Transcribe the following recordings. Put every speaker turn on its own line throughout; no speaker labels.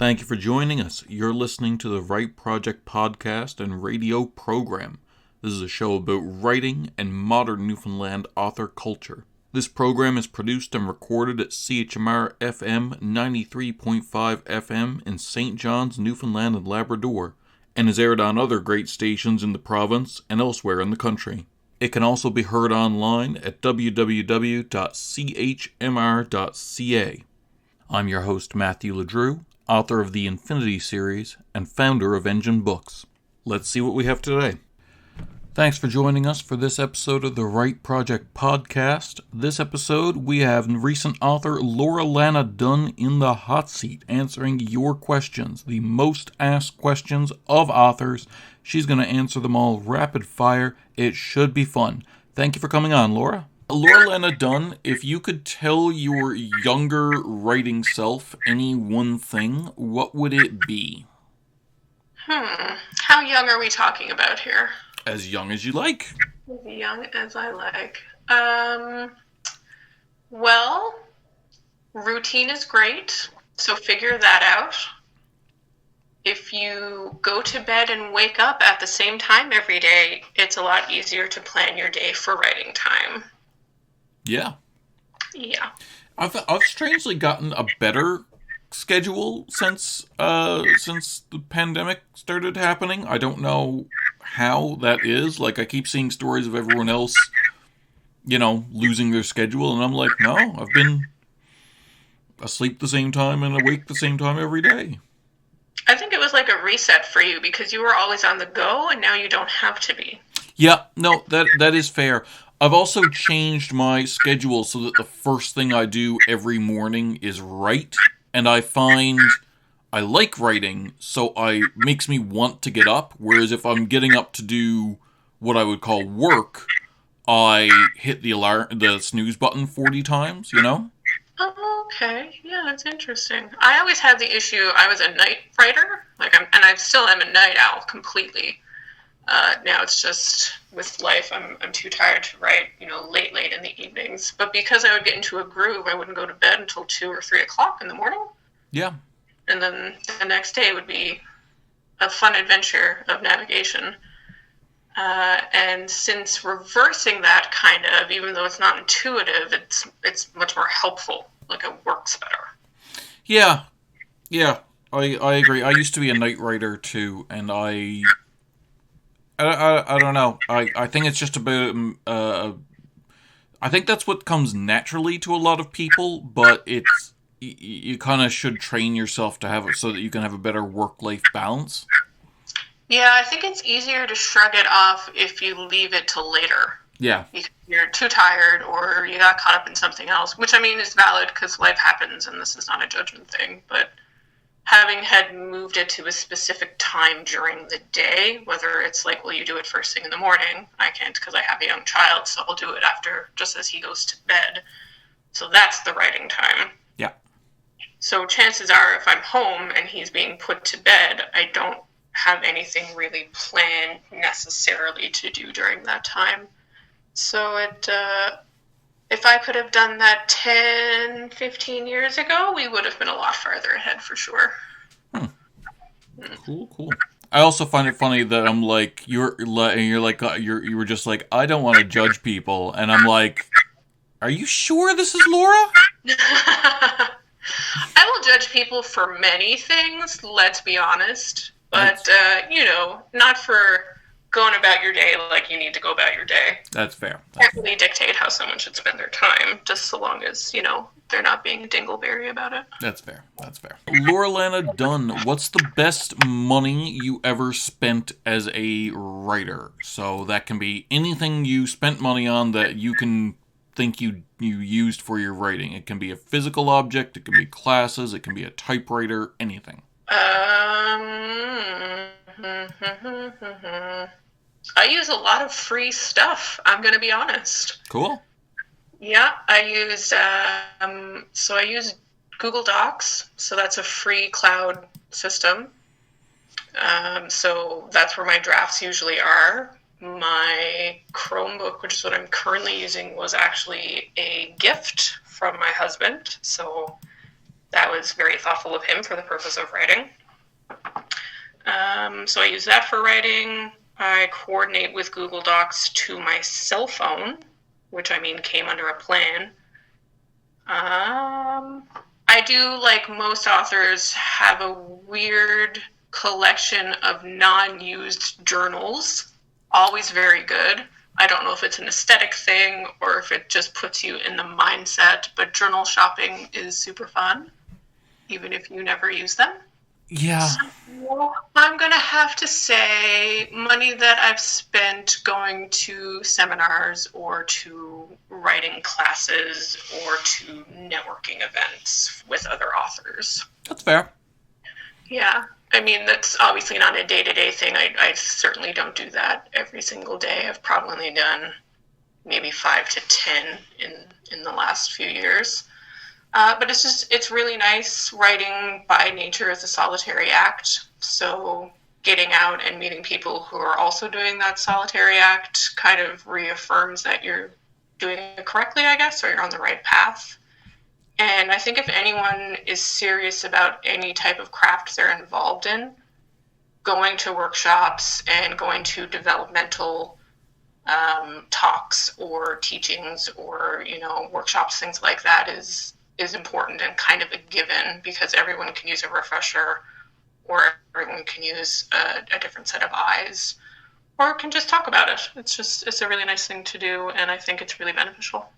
Thank you for joining us. You're listening to the Write Project podcast and radio program. This is a show about writing and modern Newfoundland author culture. This program is produced and recorded at CHMR FM 93.5 FM in St. John's, Newfoundland and Labrador, and is aired on other great stations in the province and elsewhere in the country. It can also be heard online at www.chmr.ca. I'm your host, Matthew LeDrew, author of the Infinity series and founder of Engine Books. Let's see what we have today. Thanks for joining us for this episode of the Write Project podcast. This episode, we have recent author Lauralana Dunne in the hot seat, answering your questions, the most asked questions of authors. She's going to answer them all rapid fire. It should be fun. Thank you for coming on, Laura. Lauralana Dunne, if you could tell your younger writing self any one thing, what would it be?
How young are we talking about here?
As young as you like.
As young as I like. Well, routine is great, so figure that out. If you go to bed and wake up at the same time every day, it's a lot easier to plan your day for writing time.
Yeah.
Yeah.
I've strangely gotten a better schedule since the pandemic started happening. I don't know how that is. Like, I keep seeing stories of everyone else, losing their schedule, and I'm like, no, I've been asleep the same time and awake the same time every day.
I think it was like a reset for you because you were always on the go, and now you don't have to be.
Yeah, no, that is fair. I've also changed my schedule so that the first thing I do every morning is write, and I find I like writing, so it makes me want to get up, whereas if I'm getting up to do what I would call work, I hit the snooze button 40 times,
Oh, okay. Yeah, that's interesting. I always had the issue, I was a night writer, and I still am a night owl completely. Now it's just, with life, I'm too tired to write, late in the evenings. But because I would get into a groove, I wouldn't go to bed until 2 or 3 o'clock in the morning.
Yeah.
And then the next day would be a fun adventure of navigation. And since reversing that kind of, even though it's not intuitive, it's much more helpful. Like, it works better.
Yeah. I agree. I used to be a night writer too, and I don't know. I think it's just about I think that's what comes naturally to a lot of people, but you kind of should train yourself to have it so that you can have a better work-life balance.
Yeah, I think it's easier to shrug it off if you leave it till later.
Yeah.
Because you're too tired or you got caught up in something else, which, is valid because life happens and this is not a judgment thing. But having had moved it to a specific time during the day, whether it's like, well, you do it first thing in the morning. I can't because I have a young child, so I'll do it after, just as he goes to bed. So that's the writing time.
Yeah.
So chances are, if I'm home and he's being put to bed, I don't have anything really planned necessarily to do during that time. So if I could have done that 10, 15 years ago, we would have been a lot farther ahead for sure.
Cool. I also find it funny that I'm like, you were just like, I don't want to judge people, and I'm like, are you sure this is Laura?
I will judge people for many things, let's be honest. But, not for going about your day like you need to go about your day.
That's fair.
Can't really dictate how someone should spend their time, just so long as, they're not being a dingleberry about it.
That's fair. Lauralana Dunne, what's the best money you ever spent as a writer? So that can be anything you spent money on that you can think you used for your writing. It can be a physical object, it can be classes, it can be a typewriter, anything.
I use a lot of free stuff, I'm going to be honest.
Cool.
Yeah, I use Google Docs, so that's a free cloud system. So that's where my drafts usually are. My Chromebook, which is what I'm currently using, was actually a gift from my husband, so that was very thoughtful of him for the purpose of writing. So I use that for writing. I coordinate with Google Docs to my cell phone, which came under a plan. I do, like most authors, have a weird collection of non-used journals. Always very good. I don't know if it's an aesthetic thing or if it just puts you in the mindset, but journal shopping is super fun, even if you never use them.
Yeah.
So I'm going to have to say money that I've spent going to seminars or to writing classes or to networking events with other authors.
That's fair.
Yeah. That's obviously not a day-to-day thing. I certainly don't do that every single day. I've probably done maybe 5 to 10 in the last few years. But it's really nice. Writing by nature is a solitary act. So getting out and meeting people who are also doing that solitary act kind of reaffirms that you're doing it correctly, I guess, or you're on the right path. And I think if anyone is serious about any type of craft they're involved in, going to workshops and going to developmental talks or teachings or, workshops, things like that is important and kind of a given, because everyone can use a refresher or everyone can use a different set of eyes or can just talk about it. It's a really nice thing to do, and I think it's really beneficial.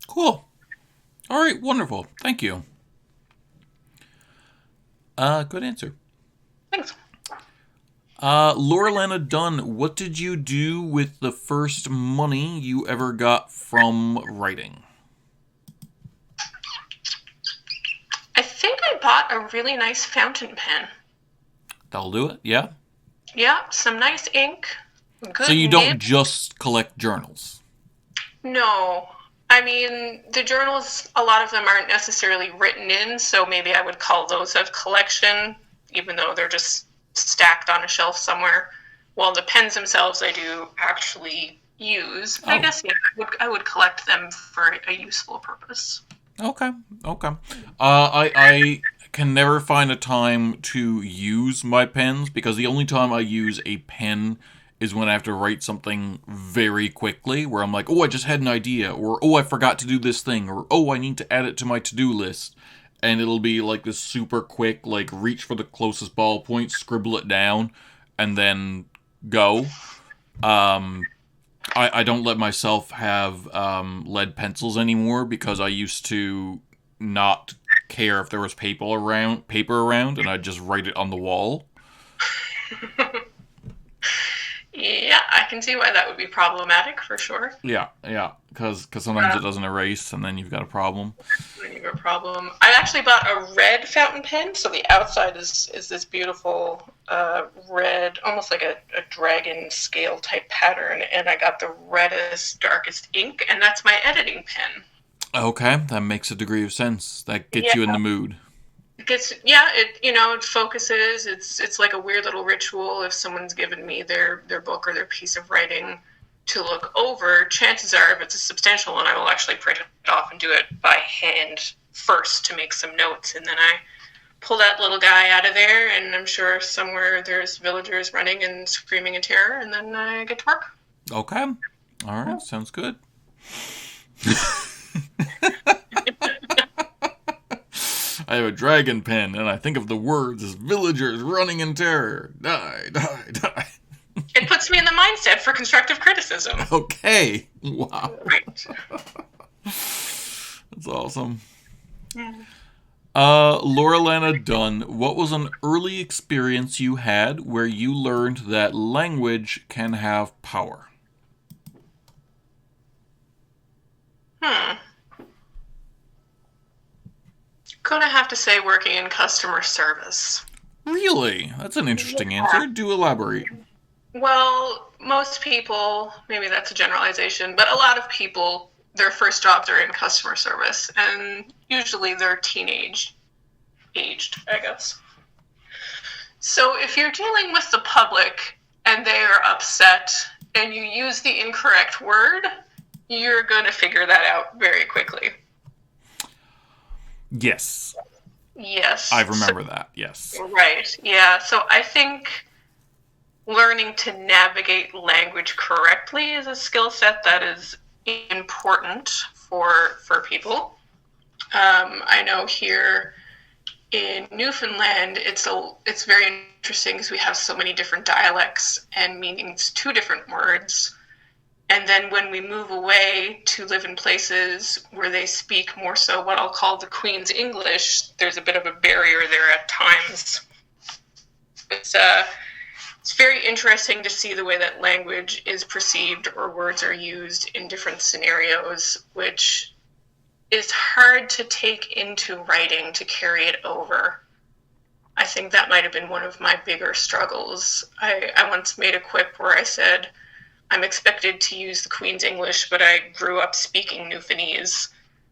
Cool. All right, wonderful. Thank you. Good answer.
Thanks.
Lauralana Dunne, what did you do with the first money you ever got from writing?
I think I bought a really nice fountain pen.
That'll do it, yeah?
Yeah, some nice ink. Good
so you
nib.
Don't just collect journals?
No. The journals, a lot of them aren't necessarily written in, so maybe I would call those a collection, even though they're just stacked on a shelf somewhere. While the pens themselves I do actually use. I guess, yeah, I would collect them for a useful purpose.
Okay. I can never find a time to use my pens, because the only time I use a pen is when I have to write something very quickly, where I'm like, oh, I just had an idea, or oh, I forgot to do this thing, or oh, I need to add it to my to-do list. And it'll be like this super quick, like, reach for the closest ballpoint, scribble it down, and then go. I don't let myself have lead pencils anymore, because I used to not care if there was paper around, and I'd just write it on the wall.
Yeah, I can see why that would be problematic, for sure.
Yeah, because sometimes it doesn't erase, and then you've got a problem.
Then you have a problem. I actually bought a red fountain pen, so the outside is this beautiful red, almost like a dragon scale type pattern, and I got the reddest, darkest ink, and that's my editing pen.
Okay, that makes a degree of sense. That gets you in the mood.
It focuses. It's like a weird little ritual. If someone's given me their book or their piece of writing to look over, chances are, if it's a substantial one, I will actually print it off and do it by hand first to make some notes, and then I pull that little guy out of there, and I'm sure somewhere there's villagers running and screaming in terror, and then I get to work.
Okay. All right, sounds good. I have a dragon pen, and I think of the words as villagers running in terror. Die, die, die.
It puts me in the mindset for constructive criticism.
Okay. Wow.
Right.
That's awesome. Lauralana Dunne, what was an early experience you had where you learned that language can have power?
Gonna have to say working in customer service.
Really? That's an interesting answer. Do elaborate.
Well, most people, maybe that's a generalization, but a lot of people, their first jobs are in customer service, and usually they're aged, I guess. So if you're dealing with the public and they are upset and you use the incorrect word, you're going to figure that out very quickly.
Yes.
Yes.
I remember that, yes.
Right, yeah. So I think learning to navigate language correctly is a skill set that is important for people. I know here in Newfoundland, it's very interesting because we have so many different dialects and meanings to different words. And then when we move away to live in places where they speak more so what I'll call the Queen's English, there's a bit of a barrier there at times. It's very interesting to see the way that language is perceived or words are used in different scenarios, which is hard to take into writing to carry it over. I think that might have been one of my bigger struggles. I once made a quip where I said, I'm expected to use the Queen's English, but I grew up speaking Newfoundlandese.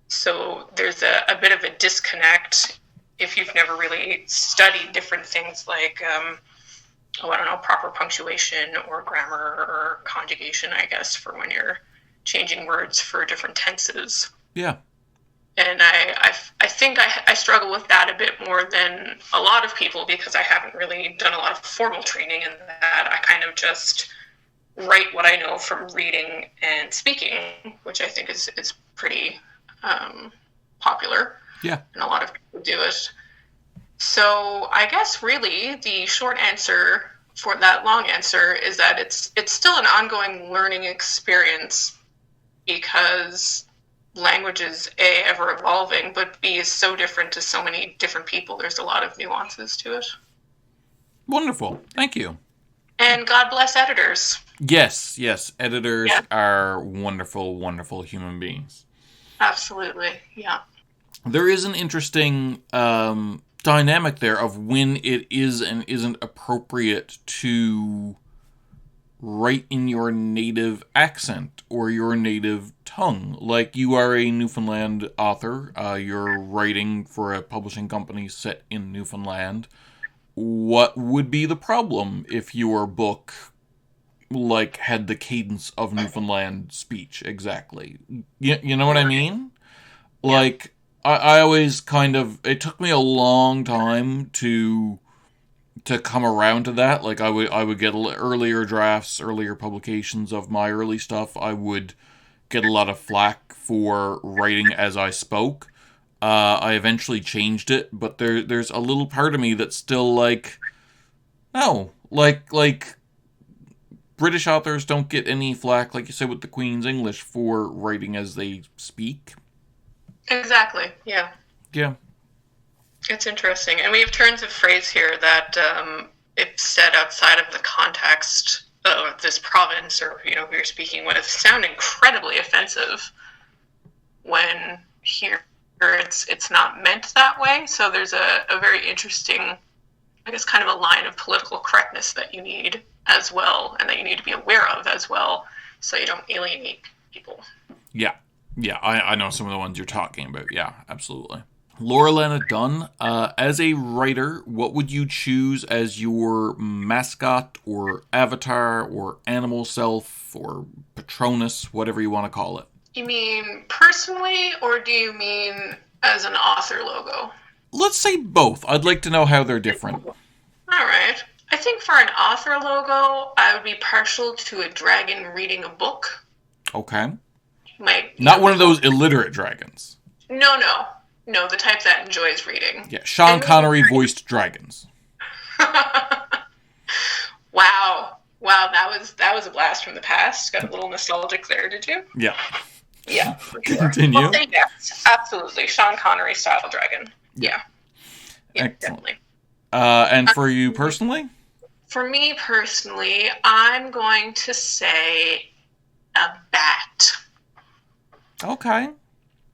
So there's a bit of a disconnect if you've never really studied different things like, proper punctuation or grammar or conjugation, I guess, for when you're changing words for different tenses.
Yeah.
And I think I struggle with that a bit more than a lot of people because I haven't really done a lot of formal training in that. I kind of just write what I know from reading and speaking, which I think is pretty popular.
Yeah.
And a lot of people do it. So I guess really the short answer for that long answer is that it's still an ongoing learning experience because language is A, ever evolving, but B, is so different to so many different people. There's a lot of nuances to it.
Wonderful. Thank you.
And God bless editors.
Yes. Editors are wonderful, wonderful human beings.
Absolutely, yeah.
There is an interesting dynamic there of when it is and isn't appropriate to write in your native accent or your native tongue. Like, you are a Newfoundland author. You're writing for a publishing company set in Newfoundland. What would be the problem if your book, like, had the cadence of Newfoundland speech exactly? You know what I mean?
Yeah.
Like, I always kind of... It took me a long time to come around to that. Like, I would get earlier drafts, earlier publications of my early stuff. I would get a lot of flack for writing as I spoke. I eventually changed it, but there's a little part of me that's still like, no, like British authors don't get any flack, like you said, with the Queen's English for writing as they speak.
Exactly, yeah.
Yeah.
It's interesting. And we have turns of phrase here that if said outside of the context of this province or, who you're speaking with, sound incredibly offensive when here it's not meant that way. So there's a very interesting, I guess, kind of a line of political correctness that you need as well, and that you need to be aware of as well, so you don't alienate people.
Yeah, I know some of the ones you're talking about. Yeah, absolutely. Lauralana Dunne, as a writer, what would you choose as your mascot or avatar or animal self or Patronus, whatever you want to call it?
You mean personally, or do you mean as an author logo?
Let's say both. I'd like to know how they're different.
All right. I think for an author logo, I would be partial to a dragon reading a book.
Okay. Not one of those illiterate dragons.
No, the type that enjoys reading.
Yeah, Sean Connery voiced dragons.
Wow, that was a blast from the past. Got a little nostalgic there, did you?
Yeah.
Yeah.
Continue.
I'll say yes, absolutely. Sean Connery style dragon. Yeah. Definitely.
And for you personally?
For me personally, I'm going to say a bat.
Okay.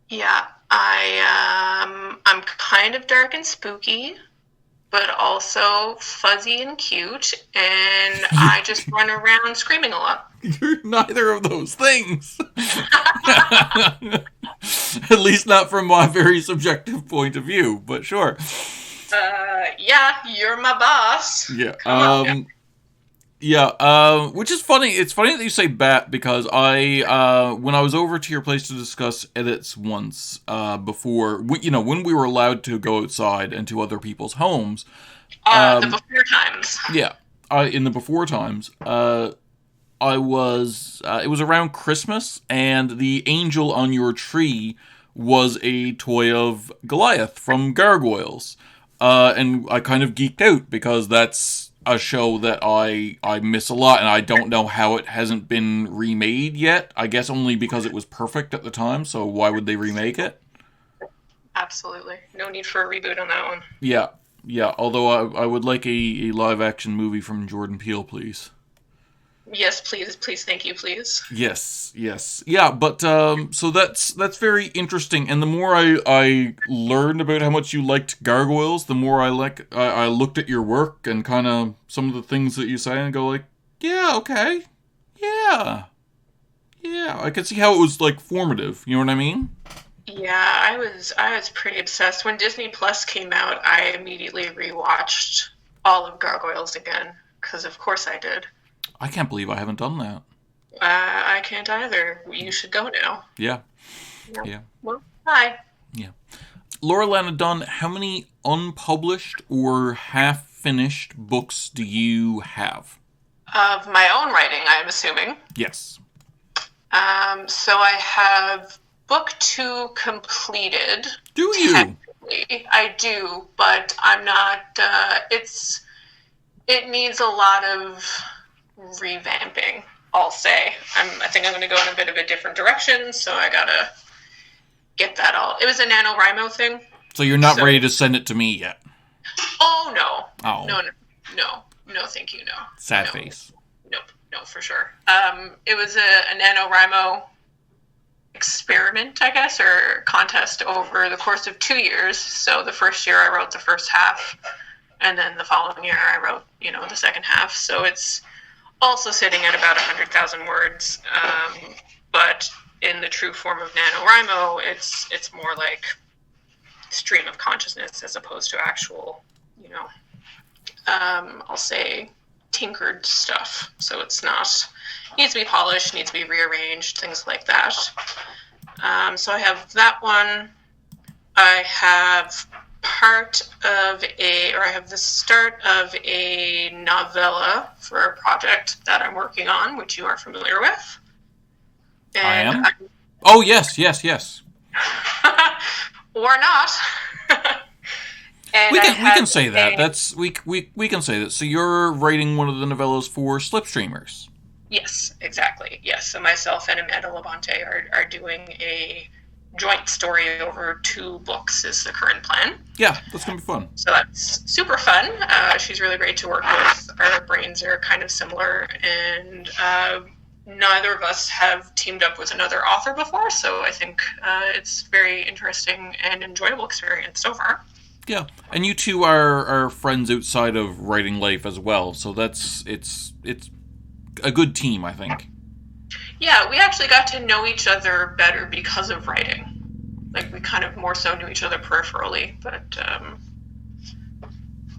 Yeah, I'm kind of dark and spooky, but also fuzzy and cute, and I just run around screaming a lot.
You're neither of those things. At least not from my very subjective point of view, but sure.
Yeah, you're my boss.
Yeah. Yeah, which is funny. It's funny that you say bat because when I was over to your place to discuss edits once, before, when we were allowed to go outside and to other people's homes.
The before times.
Yeah, in the before times, it was around Christmas, and the angel on your tree was a toy of Goliath from Gargoyles. And I kind of geeked out because that's a show that I miss a lot, and I don't know how it hasn't been remade yet. I guess only because it was perfect at the time, so why would they remake it?
Absolutely. No need for a reboot on that one.
Yeah, although I would like a live-action movie from Jordan Peele, please.
Yes, please, thank you, please.
Yes. Yeah, but so that's very interesting. And the more I learned about how much you liked Gargoyles, the more I looked at your work and kind of some of the things that you say and go like, yeah, okay. Yeah. I could see how it was like formative, you know what I mean?
Yeah, I was pretty obsessed. When Disney Plus came out, I immediately rewatched all of Gargoyles again, because of course I did.
I can't believe I haven't done that.
I can't either. You should go now.
Yeah.
Well, bye.
Yeah. Lauralana Dunne, how many unpublished or half-finished books do you have?
Of my own writing, I'm assuming.
Yes.
So I have book 2 completed.
Do you?
I do, but I'm not. It needs a lot of revamping, I'll say. I think I'm going to go in a bit of a different direction, so I gotta get that all. It was a NaNoWriMo thing.
So you're not ready to send it to me yet?
Oh, no.
Oh.
No, thank you, no.
Sad face.
Nope, no, for sure. It was a NaNoWriMo experiment, I guess, or contest over the course of 2 years. So the first year I wrote the first half, and then the following year I wrote, the second half. So it's also sitting at about 100,000 words, but in the true form of NaNoWriMo, it's more like stream of consciousness as opposed to actual, I'll say tinkered stuff. So it's needs to be polished, needs to be rearranged, things like that. So I have that one. I have I have the start of a novella for a project that I'm working on, which you are familiar with. And
I am? Oh, yes.
Or not. And
we can say that. We can say that. So you're writing one of the novellas for Slipstreamers.
Yes, exactly. Yes, so myself and Amanda Labonte are doing a joint story over 2 books is the current plan.
Yeah, that's going to be fun.
So that's super fun. She's really great to work with. Our brains are kind of similar, and neither of us have teamed up with another author before, so I think it's very interesting and enjoyable experience so far.
Yeah, and you two are friends outside of writing life as well, so it's a good team, I think.
Yeah, we actually got to know each other better because of writing. Like, we kind of more so knew each other peripherally, but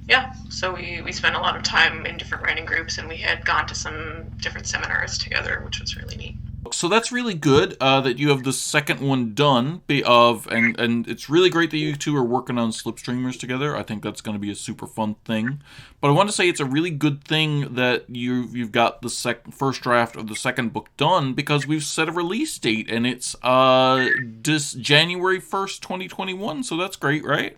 yeah, so we spent a lot of time in different writing groups, and we had gone to some different seminars together, which was really neat.
So that's really good that you have the second one done, and it's really great that you two are working on Slipstreamers together. I think that's going to be a super fun thing. But I want to say it's a really good thing that you've got the first draft of the second book done, because we've set a release date, and it's this January 1st, 2021. So that's great, right?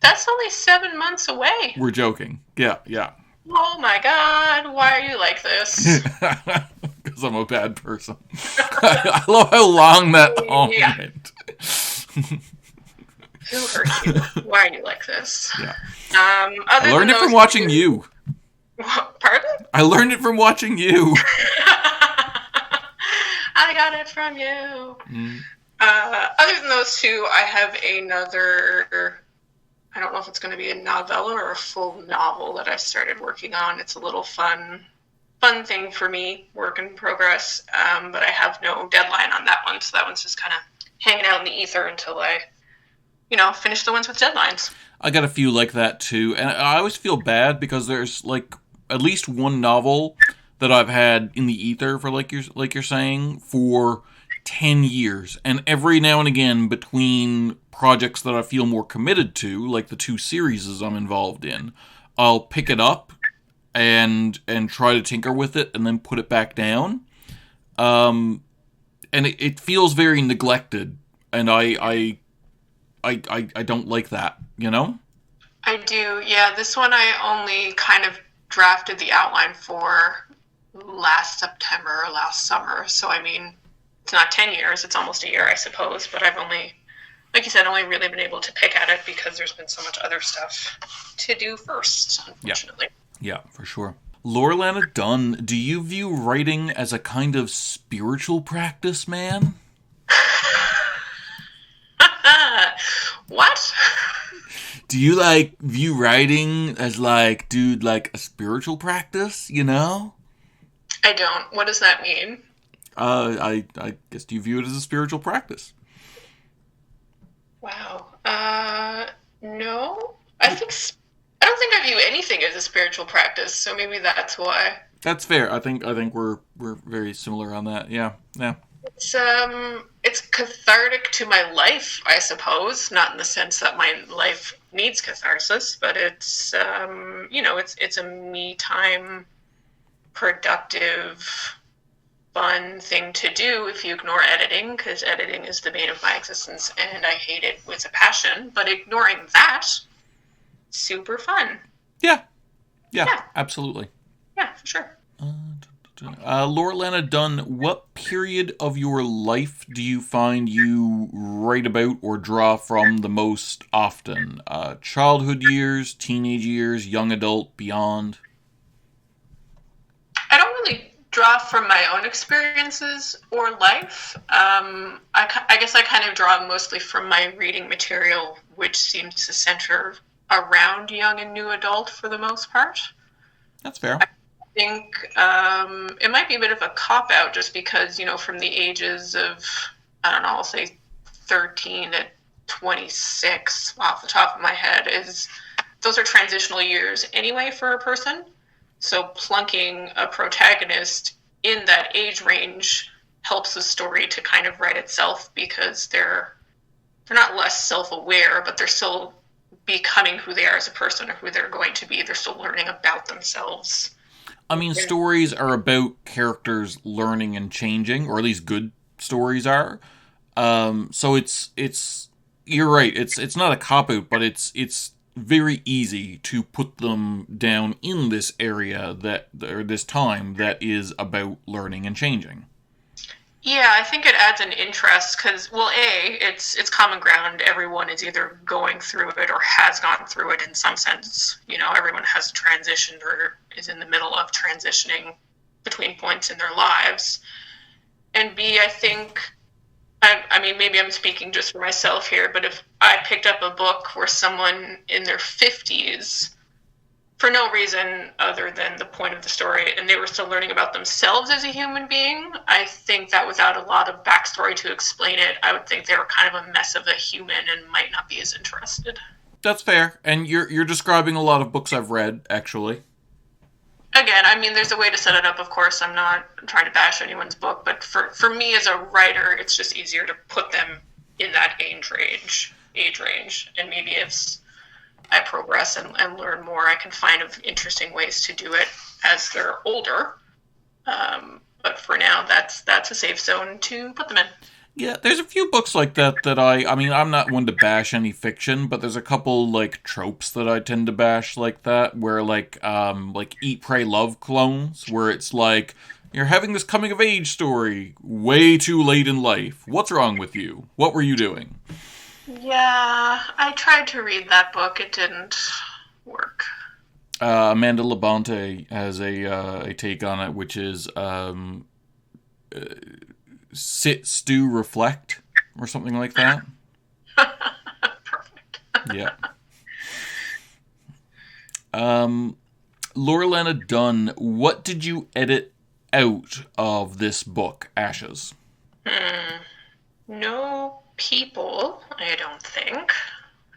That's only 7 months away.
We're joking. Yeah.
Oh my God, why are you like this?
Because I'm a bad person. I love how long that went.
Who hurt you? Why are you like this?
Yeah. I learned it from watching you.
Pardon?
I learned it from watching you.
I got it from you. Other than those 2, I have another... I don't know if it's going to be a novella or a full novel that I started working on. It's a little fun thing for me, work in progress. But I have no deadline on that one, so that one's just kind of hanging out in the ether until I, finish the ones with deadlines.
I got a few like that too, and I always feel bad because there's like at least one novel that I've had in the ether for like you're saying for 10 years, and every now and again between projects that I feel more committed to, like the 2 series I'm involved in, I'll pick it up and try to tinker with it and then put it back down. And it feels very neglected, and I don't like that,
I do, yeah. This one I only kind of drafted the outline for last September or last summer. So, I mean, it's not 10 years, it's almost a year, I suppose. But I've only, like you said, only really been able to pick at it because there's been so much other stuff to do first, unfortunately.
Yeah, for sure. Lauralana Dunne, do you view writing as a kind of spiritual practice, man?
What?
Do you, view writing as, dude, a spiritual practice,
I don't. What does that mean?
I guess do you view it as a spiritual practice?
Wow. No. I don't think I view anything as a spiritual practice, so maybe that's why.
That's fair. I think we're very similar on that. Yeah.
It's cathartic to my life, I suppose. Not in the sense that my life needs catharsis, but it's it's a me time, productive, fun thing to do if you ignore editing, because editing is the bane of my existence, and I hate it with a passion. But ignoring that, super fun.
Yeah, absolutely.
Yeah, for sure.
Lauralana Dunne, what period of your life do you find you write about or draw from the most often? Childhood years, teenage years, young adult, beyond?
I don't really draw from my own experiences or life. I guess I kind of draw mostly from my reading material, which seems to center around young and new adult for the most part.
That's fair.
I think it might be a bit of a cop-out just because, from the ages of, I don't know, I'll say 13 to 26 off the top of my head, those are transitional years anyway for a person. So plunking a protagonist in that age range helps the story to kind of write itself, because they're not less self-aware, but they're still becoming who they are as a person or who they're going to be. They're still learning about themselves.
I mean, stories are about characters learning and changing, or at least good stories are. So it's you're right. It's not a cop-out, but it's very easy to put them down in this area or this time that is about learning and changing.
Yeah, I think it adds an interest because, well, it's common ground. Everyone is either going through it or has gone through it in some sense. Everyone has transitioned or is in the middle of transitioning between points in their lives. And B, I think, I mean, maybe I'm speaking just for myself here, but if I picked up a book where someone in their 50s, for no reason other than the point of the story, and they were still learning about themselves as a human being, I think that without a lot of backstory to explain it, I would think they were kind of a mess of a human and might not be as interested.
That's fair, and you're describing a lot of books I've read, actually.
Again, I mean, there's a way to set it up, of course. I'm not trying to bash anyone's book, but for me as a writer, it's just easier to put them in that age range, and maybe if I progress and learn more, I can find interesting ways to do it as they're older. But for now, that's a safe zone to put them in.
Yeah, there's a few books like that I mean, I'm not one to bash any fiction, but there's a couple, tropes that I tend to bash like that, where, Eat, Pray, Love clones, where it's you're having this coming-of-age story way too late in life. What's wrong with you? What were you doing?
Yeah, I tried to read that book. It didn't work.
Amanda Labonte has a take on it, which is Sit, Stew, Reflect, or something like that.
Perfect.
Yeah. Lauralana Dunne, what did you edit out of this book, Ashes?
No people, I don't think.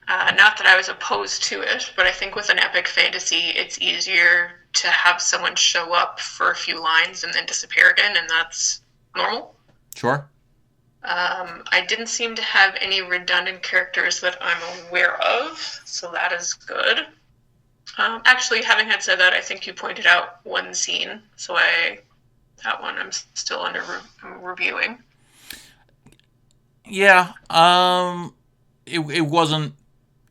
Not that I was opposed to it, but I think with an epic fantasy, it's easier to have someone show up for a few lines and then disappear again, and that's normal.
Sure.
I didn't seem to have any redundant characters that I'm aware of, so that is good. Actually, having had said that, I think you pointed out one scene, so that one I'm still under reviewing.
Yeah, it wasn't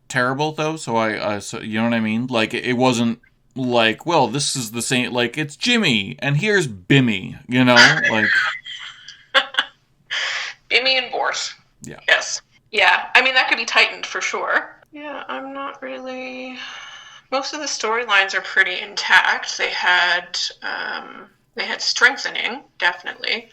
terrible though, so you know what I mean? Like, it wasn't like, well, this is the same, like, it's Jimmy, and here's Bimmy, you know? Like...
Bimmy and Bort.
Yeah.
Yes. Yeah, I mean, that could be tightened for sure. Yeah, I'm not really... Most of the storylines are pretty intact. They had strengthening, definitely.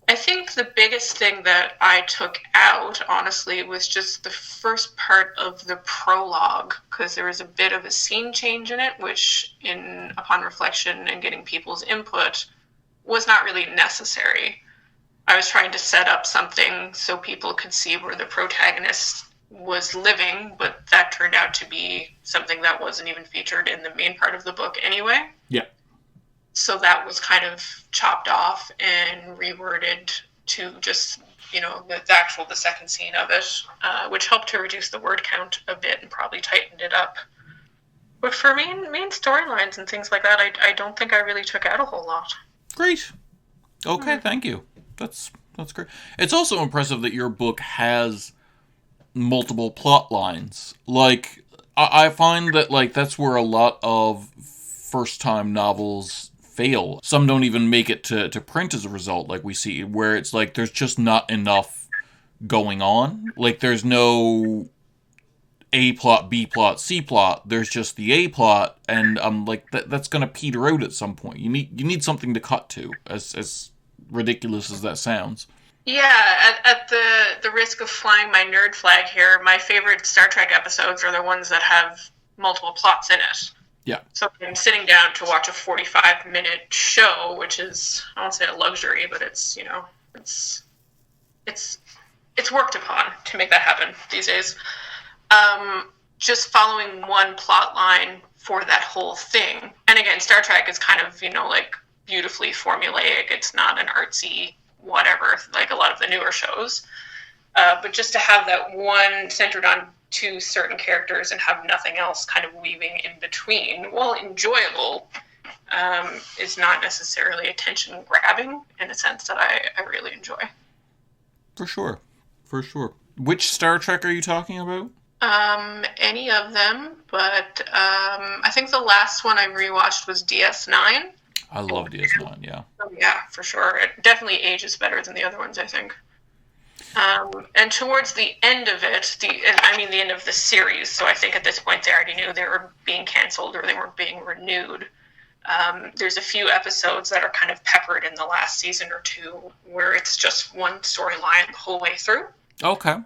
I think the biggest thing that I took out, honestly, was just the first part of the prologue, because there was a bit of a scene change in it, which, upon reflection and getting people's input, was not really necessary. I was trying to set up something so people could see where the protagonist was living, but that turned out to be something that wasn't even featured in the main part of the book anyway.
Yeah.
So that was kind of chopped off and reworded to just, the second scene of it, which helped to reduce the word count a bit and probably tightened it up. But for main storylines and things like that, I don't think I really took out a whole lot.
Great. Okay, Thank you. That's great. It's also impressive that your book has multiple plot lines. Like, I find that, like, that's where a lot of first-time novels fail. Some don't even make it to print as a result, like we see, where it's like there's just not enough going on. Like, there's no A plot, B plot, C plot. There's just the A plot, and like that's gonna peter out at some point. You need something to cut to, as ridiculous as that sounds.
Yeah, at the risk of flying my nerd flag here, my favorite Star Trek episodes are the ones that have multiple plots in it.
Yeah.
So I'm sitting down to watch a 45-minute show, which is, I won't say a luxury, but it's worked upon to make that happen these days. Just following one plot line for that whole thing. And again, Star Trek is kind of, like, beautifully formulaic. It's not an artsy whatever, like a lot of the newer shows. But just to have that one centered on two certain characters and have nothing else kind of weaving in between, while enjoyable, is not necessarily attention-grabbing in a sense that I really enjoy.
For sure. Which Star Trek are you talking about?
Any of them, but I think the last one I rewatched was DS9.
I love DS9, yeah.
Oh, yeah, for sure. It definitely ages better than the other ones, I think. And towards the end of it, the end of the series, so I think at this point they already knew they were being canceled or they weren't being renewed. There's a few episodes that are kind of peppered in the last season or two where it's just one storyline the whole way through.
Okay.
And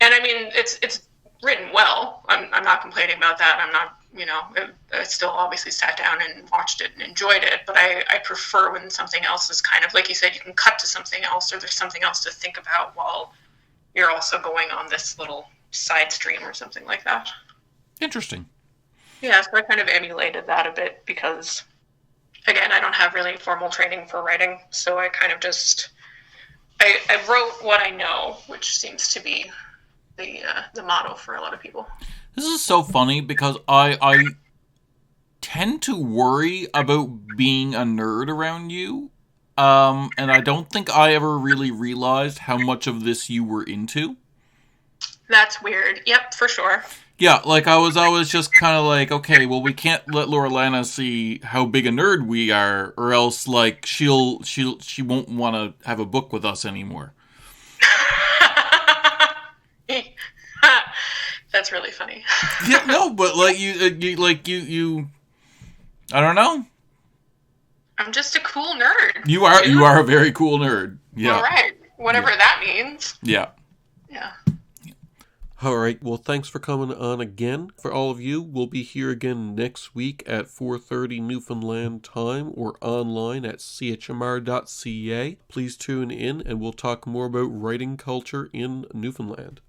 I mean, it's written well. I'm not complaining about that. I'm not, I still obviously sat down and watched it and enjoyed it, but I prefer when something else is kind of, like you said, you can cut to something else or there's something else to think about while you're also going on this little side stream or something like that.
Interesting.
Yeah, so I kind of emulated that a bit because, again, I don't have really formal training for writing, so I kind of just, I wrote what I know, which seems to be the motto for a lot of people.
This is so funny because I tend to worry about being a nerd around you, and I don't think I ever really realized how much of this you were into.
That's weird. Yep, for sure.
Yeah, like I was always just kind of like, okay, well, we can't let Lauralana see how big a nerd we are, or else like she won't want to have a book with us anymore.
That's really funny.
Yeah, no, but like you, I don't know.
I'm just a cool nerd.
You are a very cool nerd. Yeah.
All right. Whatever that means.
Yeah.
Yeah.
All right, well, thanks for coming on again. For all of you, we'll be here again next week at 4:30 Newfoundland time or online at chmr.ca. Please tune in and we'll talk more about writing culture in Newfoundland.